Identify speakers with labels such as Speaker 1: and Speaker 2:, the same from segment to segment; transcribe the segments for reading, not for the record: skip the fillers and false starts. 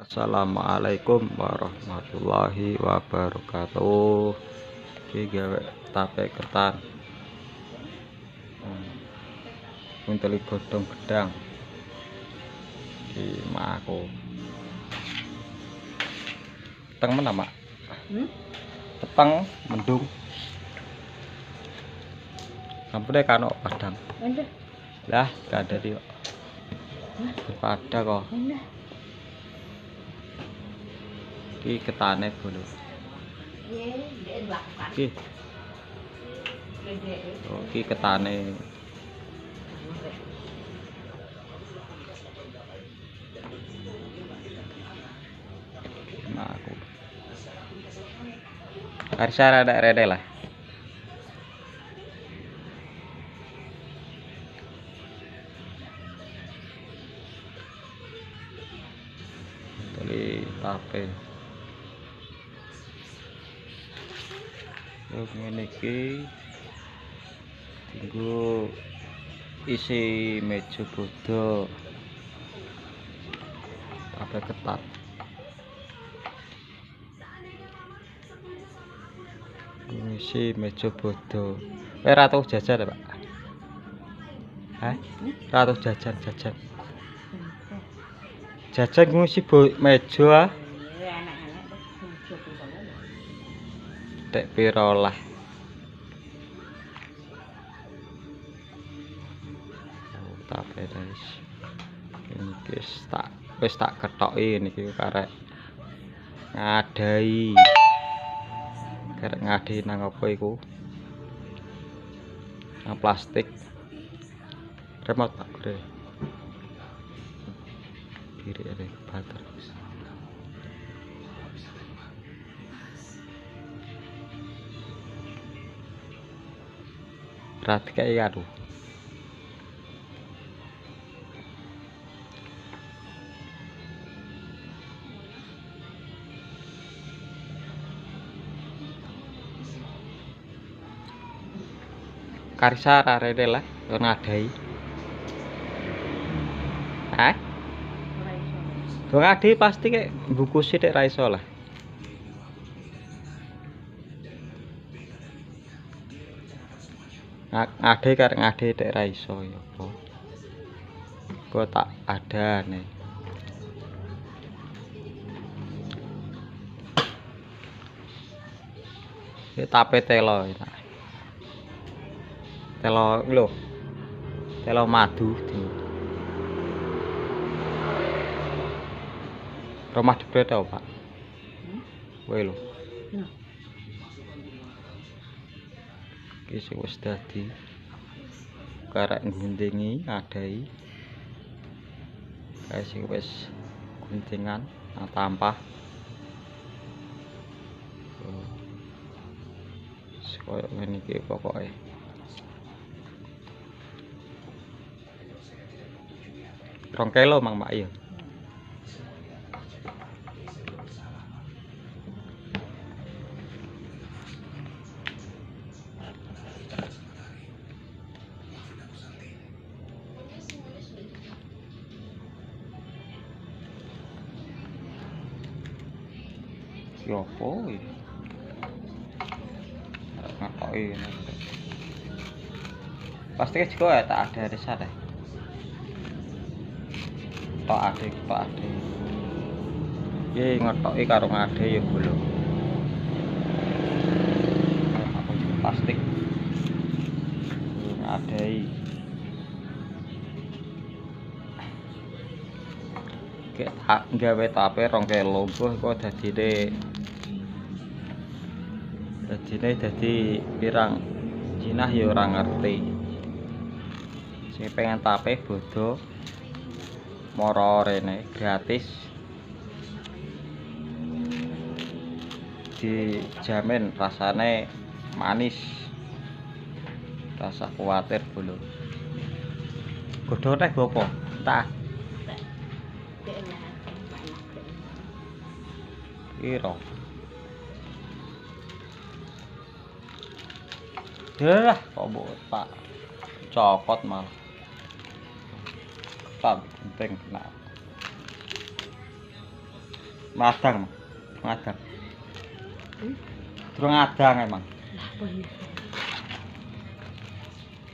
Speaker 1: Assalamualaikum warahmatullahi wabarakatuh. Iki gawe tape ketan. Untuk godhong gedang. Iki maku. Teng mana, Mak? Tepang mendung. Sampune kano padang. Lah, gak ada di. Pada kok. Iki ketane bolo. Iki. Oh, iki ketane. Nah, aku. Karsa rada rede lah. Tuli tape. Yo ngene iki tinggu isi meja bodo tape ketat. Isi meja bodo. Ora tau jajan, Pak. Hah? Ora tau jajan. Jajan ngisi meja. Tek piro lah. Tape guys. Iki wis tak kethoki niki karek ngadai. Karek ngadai nang apa iku? Nang plastik. Remote Pak gede. Kiri ada bater. Berarti kayak aduh. Karsa rarede lah, yo ngadai. Hah? Yo ngadai pasti kayak buku sithik ra iso lah. Ngadai karek ngadai tek ra iso ya apa. Kok tak ada nih. Iki tape telo iki. Telo lho. Telo madu. Rumah depret tau, Pak. Kowe lho. Iki sing wis dadi karek ngguntingi ngadai. Kae sing wis guntingan tampah. Koyo ngene iki pokoke. Rong kilo Mang Mak ya. Yopo iki? Ngakoki ngene. Pasti juga tak ada di sana. Tok ade. Iki ngetoki karo ngade ya bolo. Apa plastik. Ngadai. Kayak tak gawe tape 2 kilo kok dadine dadi pirang Cinah ya ora ngerti. Sing pengen tape bodo moro rene gratis. Dijamin rasane manis. Rasa kuwatir bolo. Godhong teh gopo? Tak. Iro. Dah, kok Pak copot malah. Pak penting kena. Madang, madang. Durung adang emang.
Speaker 2: Lah apa ini?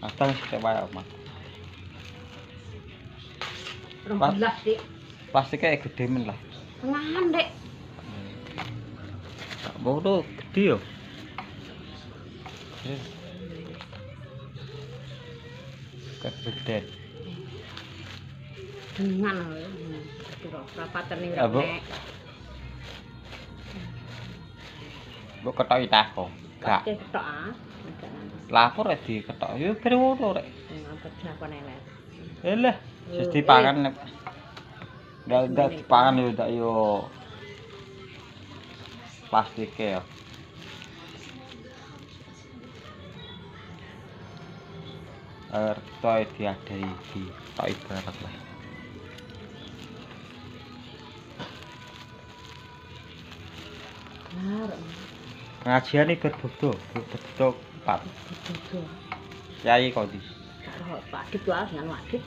Speaker 1: Adang sithik wae, Mas.
Speaker 2: Rong gelas, Dik.
Speaker 1: Plastiknya gede men lah.
Speaker 2: Tengahan, Dik.
Speaker 1: Tak mau tuh gede yo. Gede.
Speaker 2: Dengan kira rapatan ning
Speaker 1: Lah, Bu.
Speaker 2: nek.
Speaker 1: Mbok ketoki tah kok. Gak.
Speaker 2: Pakai ketok ah.
Speaker 1: Lapor rek diketok. Yo kira ngono rek.
Speaker 2: Ngapa japan elek.
Speaker 1: Lah, wis dipangan nek. Ndak dipangan yo ndak yo plastike yo. Toy diadai di toy barat lah.
Speaker 2: Benar.
Speaker 1: Pengajian iki berbukto 4.
Speaker 2: Betul.
Speaker 1: Kiai kok di.
Speaker 2: Karo Pak Dik wae dengan Wadit.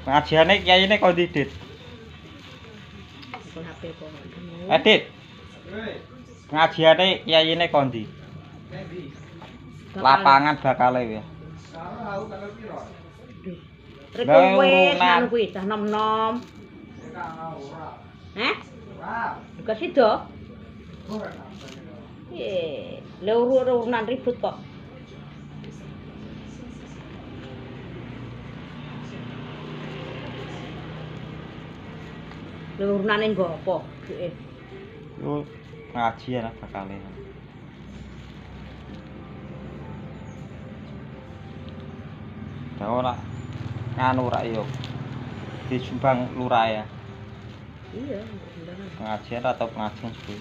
Speaker 1: Pengajiane kiyaine kok di, Dit?
Speaker 2: Kon HP kok.
Speaker 1: Dit. Pengajiane kiyaine kok di? Lapangan bakale ya.
Speaker 2: Rek kowe anu kuwi cah nom-nom. Heh? Buka sido. Le urunan ribut kok. Le urunane nggo apa?
Speaker 1: Yo pengajian bakale. Ora nganu rak yo. Disumbang lurah ya.
Speaker 2: Iya,
Speaker 1: Pengajian atau pengajian sih.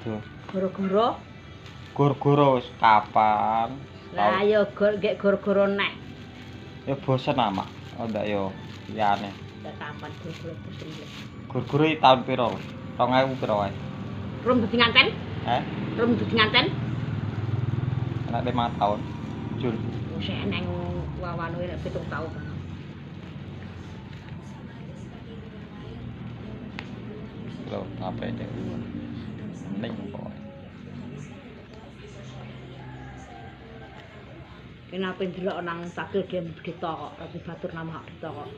Speaker 1: Tuh.
Speaker 2: goro-goro.
Speaker 1: Gor-goro wis kapan?
Speaker 2: Lah ya gek goro-goro nek.
Speaker 1: Ya bosen ama. Oh ndak yo liyane.
Speaker 2: Lah kapan goro-goro bosen.
Speaker 1: Gor-goro iki tahun piro? 2000 piro wae?
Speaker 2: Rum dadi nganten? Rum dadi nganten?
Speaker 1: Anak 5 tahun. Jul.
Speaker 2: Wis eneng wawanu nek 7 tahun.
Speaker 1: Lho, apa ini? Ning kok.
Speaker 2: Kenapa ndelok nang takil game kita kok, tapi batur nama hak kita kok.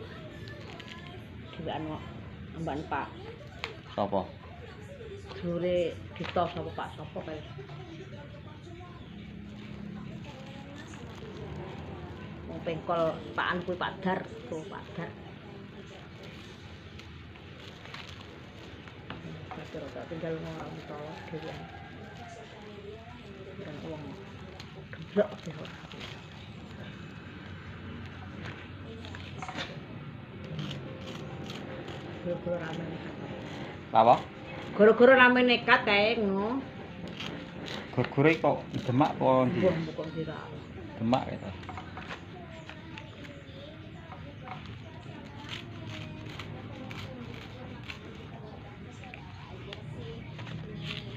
Speaker 2: Diwekan kok amban Pak.
Speaker 1: Sopo?
Speaker 2: Jure kita sapa Pak sapa kae. Wong pengkol Pakan kuwi Pak Dar, tuh Pak Dar. Batur kok tinggal ngomong utawa dhewean. Dan wong gedhok sih. Goro-goro rame nekat.
Speaker 1: Apa?
Speaker 2: Goro-goro rame nekat kae ngono.
Speaker 1: Gor-goro kok Demak kok ndi?
Speaker 2: Wah, kok kira.
Speaker 1: Demak gitu.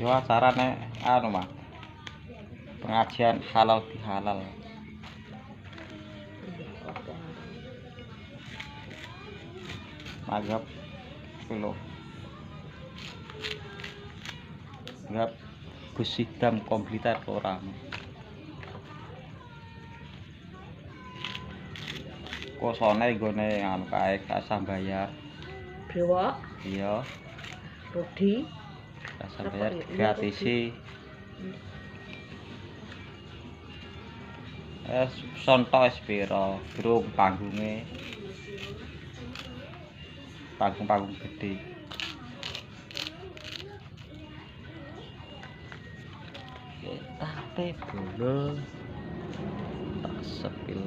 Speaker 1: Yo acarane anu mah. Pengajian halal bihalal. Magap kilo. Magap Gus Sidam komplitar ora. Kosone nggone anu kae Sambayar.
Speaker 2: Dewa,
Speaker 1: Iya,
Speaker 2: Rudi,
Speaker 1: Sambayar gratis sih. Sonto piro, bro panggunge. Panggung gede. Tapi bolong tak sepil.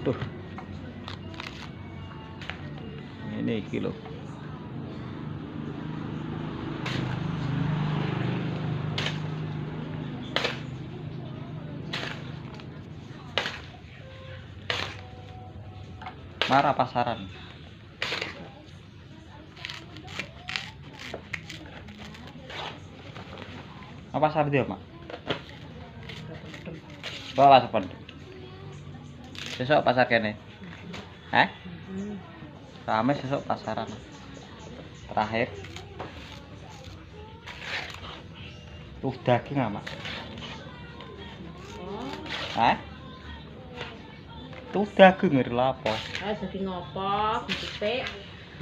Speaker 1: Tuh. Ini kilo. Marah pasaran. Apa pasar dia, Mak? Bawa sepen. Besok pasar kene. Rame sesuk pasaran. Terakhir daging amak.
Speaker 2: Oh,
Speaker 1: Hah? Tuh daging ngeri lapo.
Speaker 2: jadi ngopo, bentuknya.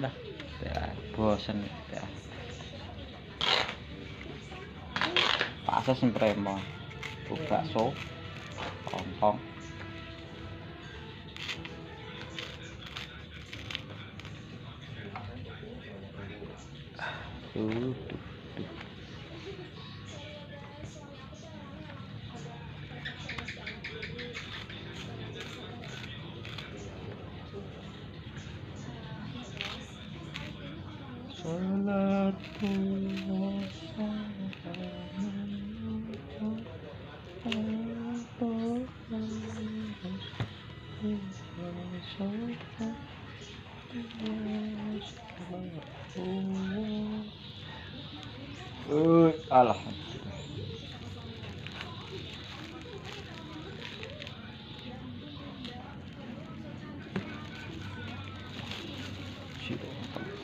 Speaker 1: Lah, ya bosen ya. Paksa sing premo. Bakso. Kongkong. Tuh. Alhamdulillah.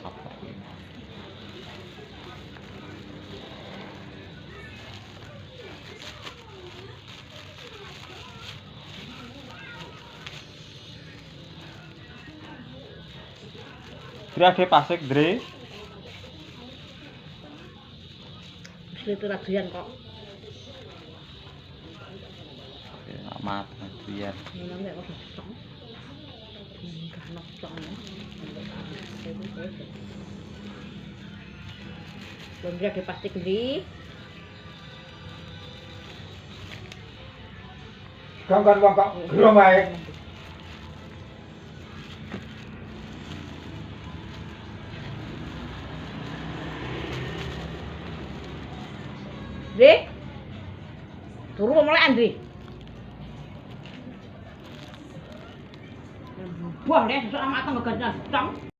Speaker 1: Apa ini? Dre pasek Dre.
Speaker 2: Terus itu ragian kok.
Speaker 1: Amat biar.
Speaker 2: Ini enggak kok sesong. Enggak nokcong. Belum dia dipastik di.
Speaker 3: Kan wong kok gerong ae.
Speaker 2: Dre. Turu mulai Andri. Buang deh, sesuk amak tangga ganjang.